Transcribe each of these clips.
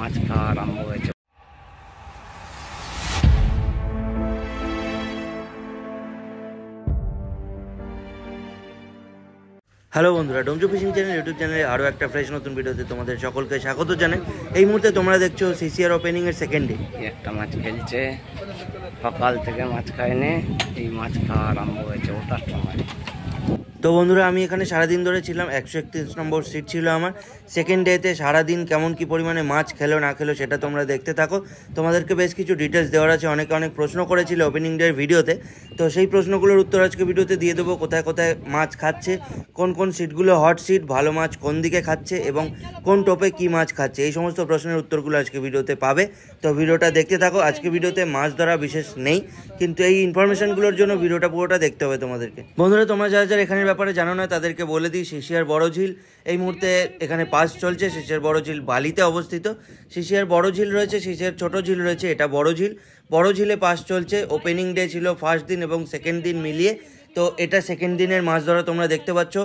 মাছ খাওয়া আরম্ভ হয়েছে। হ্যালো বন্ধুরা, ডোমজু ফিশিং চ্যানেল ইউটিউব চ্যানেলে আরও একটা ফ্রেশ নতুন ভিডিওতে তোমাদের সকলকে স্বাগত জানাই। এই মুহূর্তে তোমরা দেখছো সিসিআর ওপেনিংয়ের সেকেন্ড ডে। একটা মাছ খেলছে, সকাল থেকে মাছ খায়নি, এই মাছ খাওয়া আরম্ভ হয়েছে ওটার সময়। তো বন্ধুরা, আমি এখানে সারাদিন ধরে ছিলাম, 131 নম্বর সিট ছিল আমার। সেকেন্ড ডেতে সারাদিন কেমন কি পরিমাণে মাছ খেলো না খেলো সেটা তোমরা দেখতে থাকো। তোমাদেরকে বেশ কিছু ডিটেলস দেওয়ার আছে। অনেক প্রশ্ন করেছিল ওপেনিং ডের ভিডিওতে, তো সেই প্রশ্নগুলোর উত্তর আজকে ভিডিওতে দিয়ে দেবো। কোথায় কোথায় মাছ খাচ্ছে, কোন কোন সিটগুলো হট সিট, ভালো মাছ কোন দিকে খাচ্ছে এবং কোন টোপে কি মাছ খাচ্ছে, এই সমস্ত প্রশ্নের উত্তরগুলো আজকে ভিডিওতে পাবে। তো ভিডিওটা দেখতে থাকো। আজকে ভিডিওতে মাছ ধরা বিশেষ নেই, কিন্তু এই ইনফরমেশনগুলোর জন্য ভিডিওটা পুরোটা দেখতে হবে তোমাদেরকে। বন্ধুরা, তোমরা যারা এখানের ব্যাপারে জানো না তাদেরকে বলে দিই, সিসিআর বড় ঝিল এই মুহূর্তে এখানে পাস চলছে। সিসিআর বড় ঝিল বালিতে অবস্থিত। সিসিআর বড় ঝিল রয়েছে, সিসিআর ছোট ঝিল রয়েছে, এটা বড় ঝিল। বড় ঝিলে পাস চলছে। ওপেনিং ডে ছিল ফার্স্ট দিন এবং সেকেন্ড দিন মিলিয়ে, তো এটা সেকেন্ড দিনের মাছ ধরা তোমরা দেখতে পাচ্ছ।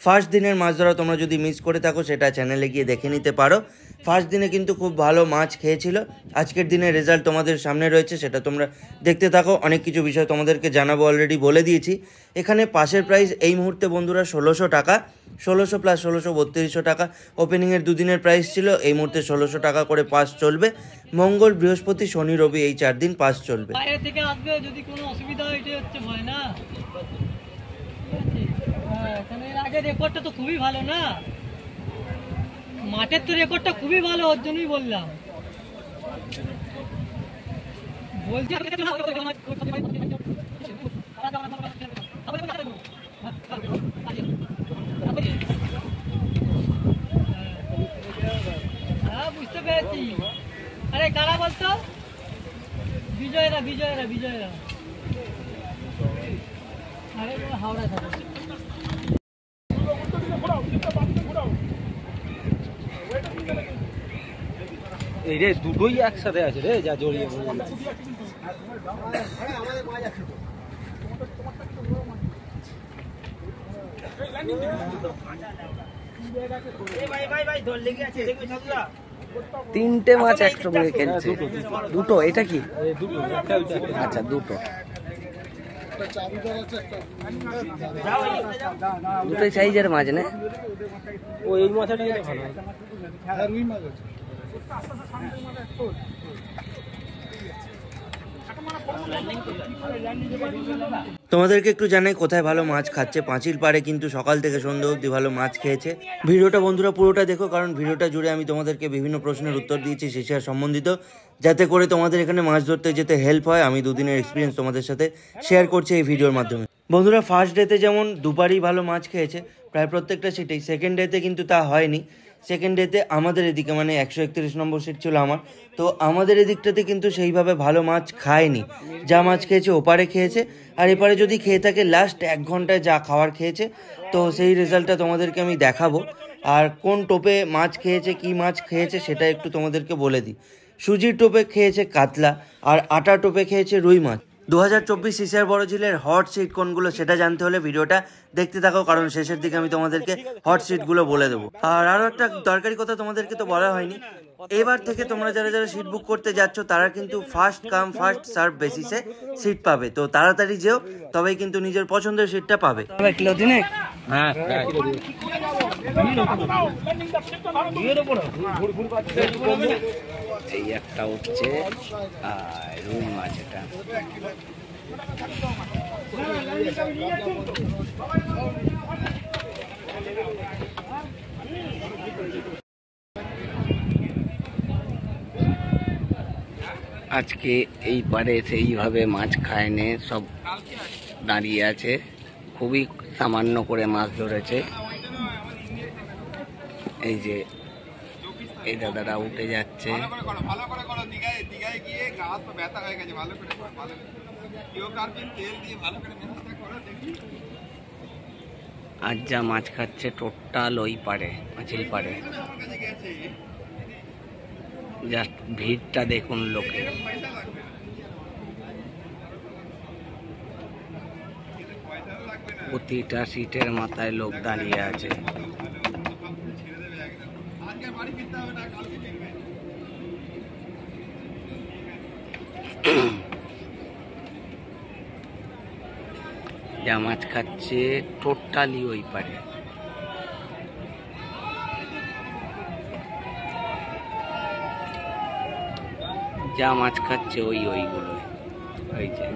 ফার্স্ট দিনের মাছ ধরা তোমরা যদি মিস করে থাকো সেটা চ্যানেলে গিয়ে দেখে নিতে পারো। ফার্স্ট দিনে কিন্তু খুব ভালো মাছ খেয়েছিল। আজকের দিনের রেজাল্ট তোমাদের সামনে রয়েছে, সেটা তোমরা দেখতে থাকো। অনেক কিছু বিষয় তোমাদেরকে জানাবো, অলরেডি বলে দিয়েছি। এখানে পাসের প্রাইস এই মুহূর্তে বন্ধুরা 1600 টাকা, 1600 প্লাস 1600 3200 টাকা। ওপেনিংয়ের দুদিনের প্রাইস ছিল, এই মুহূর্তে 1600 টাকা করে পাস চলবে। মঙ্গল, বৃহস্পতি, শনি, রবি এই 4 দিন পাস চলবে। বাইরে থেকে আসবে, যদি কোনো অসুবিধা হয় এটাই হচ্ছে ভয় না। এখানে আগে রেকর্ডটা তো খুবই ভালো না, মাঠের তো রেকর্ডটা খুবই ভালো, ওর জন্যই বললাম। বলছি হ্যাঁ, বুঝতে পেরেছি। আরে কারা বলতো? বিজয়রা। আরে হাওড়া থাকে। এই রে দুটোই একসাথে আছে রে, যা জড়িয়ে তিনটে মাছ একসঙ্গে খেলছে। দুটো, এটা কি? আচ্ছা, দুটো, দুটোই সাইজের মাছ না? ও এই মাছটা ভালো। তোমাদেরকে একটু জানাই কোথায় ভালো মাছ খাচ্ছে। পাঁচিল পাড়ে কিন্তু সকাল থেকে সন্ধ্যে অবধি ভালো মাছ খেয়েছে। ভিডিওটা বন্ধুরা পুরোটা দেখো, কারণ ভিডিওটা জুড়ে আমি তোমাদেরকে বিভিন্ন প্রশ্নের উত্তর দিয়েছি সিসিআর সম্বন্ধিত, যাতে করে তোমাদের এখানে মাছ ধরতে যেতে হেল্প হয়। আমি দুদিনের এক্সপিরিয়েন্স তোমাদের সাথে শেয়ার করছি এই ভিডিওর মাধ্যমে। বন্ধুরা, ফার্স্ট ডেতে যেমন দুবারই ভালো মাছ খেয়েছে প্রায় প্রত্যেকটা সিটেই, সেকেন্ড ডেতে কিন্তু তা হয়নি। সেকেন্ড ডেতে আমাদের এদিকে, মানে 131 নম্বর সিট ছিল আমার, তো আমাদের এদিকটাতে কিন্তু সেইভাবে ভালো মাছ খায়নি। যা মাছ খেয়েছে ওপারে খেয়েছে, আর এপারে যদি খেয়ে থাকে লাস্ট 1 ঘন্টায় যা খাওয়ার খেয়েছে, তো সেই রেজাল্টটা তোমাদেরকে আমি দেখাবো। আর কোন টোপে মাছ খেয়েছে, কি মাছ খেয়েছে সেটা একটু তোমাদেরকে বলে দিই। সুজির টোপে খেয়েছে কাতলা, আর আটা টোপে খেয়েছে রুই মাছ। 2024 সিসিআর বড় ঝিলের হট সিট কোনগুলো সেটা জানতে হলে ভিডিওটা দেখতে থাকো, কারণ শেষের দিকে আমি তোমাদেরকে হট সিটগুলো বলে দেবো। আর আরও একটা দরকারি কথা তোমাদেরকে তো বলা হয়নি, এবার থেকে তোমরা যারা সিট বুক করতে যাচ্ছ তারা কিন্তু ফার্স্ট কাম ফার্স্ট সার্ভ বেসিসে সিট পাবে। তো তাড়াতাড়ি যেও, তবেই কিন্তু নিজের পছন্দের সিটটা পাবে। কিলো দিনে? হ্যাঁ, এই একটা উঠছে, আর রুই মাছ এটা। আজকে এই পারে সেইভাবে মাছ খায়নি, সব দাঁড়িয়ে আছে, খুবই সামান্য করে মাছ ধরেছে। এই যে এই দাদারা উঠে যাচ্ছে। আজ যা মাছ খাচ্ছে টোটাল ওই পারে, পাঁচিল পারে। জাস্ট ভিড়টা দেখুন লোকের। প্রতিটা সিটের মাথায় লোক দাঁড়িয়ে আছে। যা মাছ খাচ্ছে টোটালি ওই পারে। যা মাছ খাচ্ছে ওইগুলো ওই যে।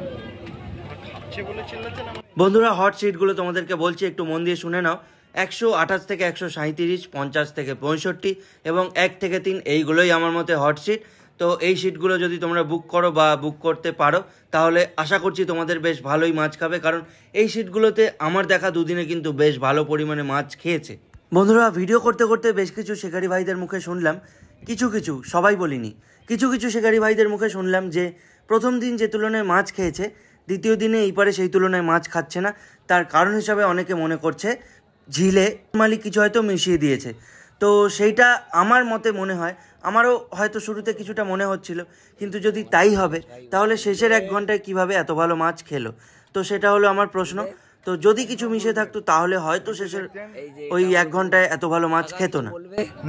বন্ধুরা হট সিটগুলো তোমাদেরকে বলছি, একটু মন দিয়ে শুনে নাও। 128 থেকে 137, 50 থেকে 65 এবং 1 থেকে 3 এইগুলোই আমার মতে হট সিট। তো এই সিটগুলো যদি তোমরা বুক করো বা বুক করতে পারো তাহলে আশা করছি তোমাদের বেশ ভালোই মাছ খাবে, কারণ এই সিটগুলোতে আমার দেখা দুদিনে কিন্তু বেশ ভালো পরিমাণে মাছ খেয়েছে। বন্ধুরা ভিডিও করতে করতে বেশ কিছু শিকারি ভাইদের মুখে শুনলাম, কিছু সবাই বলিনি, কিছু শিকারি ভাইদের মুখে শুনলাম যে প্রথম দিন যে তুলনায় মাছ খেয়েছে দ্বিতীয় দিনে এই পারে সেই তুলনায় মাছ খাচ্ছে না। তার কারণ হিসাবে অনেকে মনে করছে ঝিলে মালিক কিছু হয়তো মিশিয়ে দিয়েছে। তো সেইটা আমার মতে মনে হয়, আমারও হয়তো শুরুতে কিছুটা মনে হচ্ছিল, কিন্তু যদি তাই হবে তাহলে শেষের 1 ঘন্টায় কিভাবে এত ভালো মাছ খেলো? তো সেটা হলো আমার প্রশ্ন। তো যদি কিছু মিশে থাকতো তাহলে হয়তো শেষের ওই 1 ঘন্টায় এত ভালো মাছ খেত না।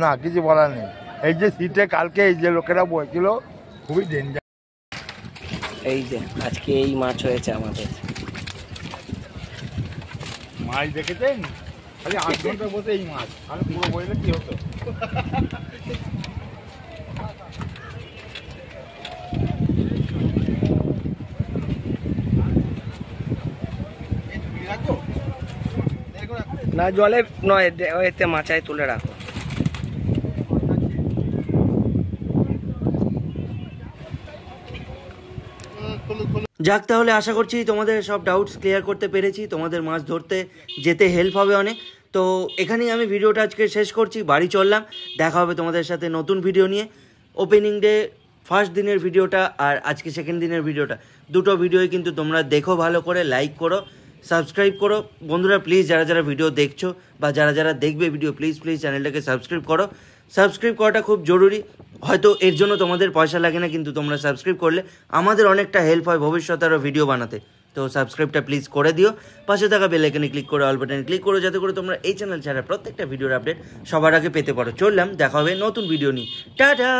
না কিছু বলার নেই। এই যে সিটে কালকে এই যে লোকেরা বসছিল খুবই ডেঞ্জার। এই যে আজকে এই মাছ হয়েছে আমাদের। মাছ দেখেছেন? খালি 8 ঘন্টা বসে এই মাছ, আর পুরো বইলে কি হতো? না জলে নয়, এতে মাচায় তুলে রাখো। যাক, তাহলে আশা করছি তোমাদের সব ডাউটস ক্লিয়ার করতে পেরেছি, তোমাদের মাছ ধরতে যেতে হেল্প হবে অনেক। তো এখানেই আমি ভিডিওটা আজকে শেষ করছি, বাড়ি চললাম। দেখা হবে তোমাদের সাথে নতুন ভিডিও নিয়ে। ওপেনিং ডে ফার্স্ট দিনের ভিডিওটা আর আজকে সেকেন্ড দিনের ভিডিওটা, দুটো ভিডিওই কিন্তু তোমরা দেখো, ভালো করে লাইক করো, সাবস্ক্রাইব করো। বন্ধুরা প্লিজ যারা ভিডিও দেখছো বা যারা দেখবে ভিডিও, প্লিজ চ্যানেলটাকে সাবস্ক্রাইব করো। সাবস্ক্রাইব করাটা খুব জরুরি। হয়তো এর জন্য তোমাদের পয়সা লাগে না, কিন্তু তোমরা সাবস্ক্রাইব করলে আমাদের অনেকটা হেল্প হয় ভবিষ্যতে আরও ভিডিও বানাতে। তো সাবস্ক্রাইবটা প্লিজ করে দিও। পাশে থাকা বেল আইকনে ক্লিক করে অল বাটনে ক্লিক করো, যাতে করে তোমরা এই চ্যানেল ছাড়া প্রত্যেকটা ভিডিওর আপডেট সবার আগে পেতে পারো। চললাম, দেখা হবে নতুন ভিডিও নিয়ে। টাটা।